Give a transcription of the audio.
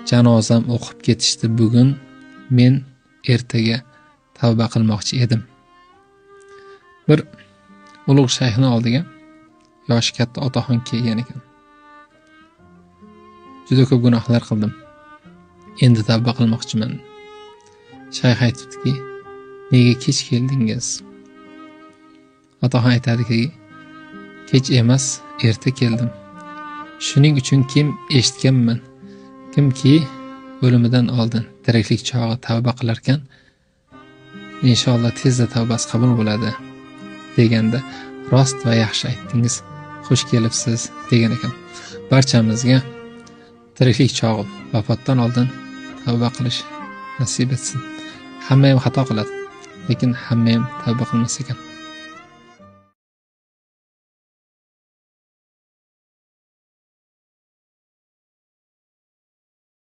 janozam o'qib ketishdi bugun, men ertaga tavba qilmoqchi edim. Bir ulug' shayxni oldiga yoshi katta otaxon kelgan ekan. Juda ko'p gunohlar qildim. Endi tavba qilmoqchiman. Shayx aytibdiki, nega kech keldingiz? Otaxon aytadiki, kech emas, erta keldim. Shuning uchun eshitganman, kimki o'limidan oldin tiriklik chog'i tavba qilarkan, inshaalloh tezda tavbasi qabul bo'ladi deganda, rost va yaxshi aytdingiz, xush kelibsiz degan ekan. Barchamizga tiriklik chog'i, vafotdan oldin tavba qilish nasib etsin. Hamma ham xato qiladi, lekin hamma ham tavba qilmas ekan.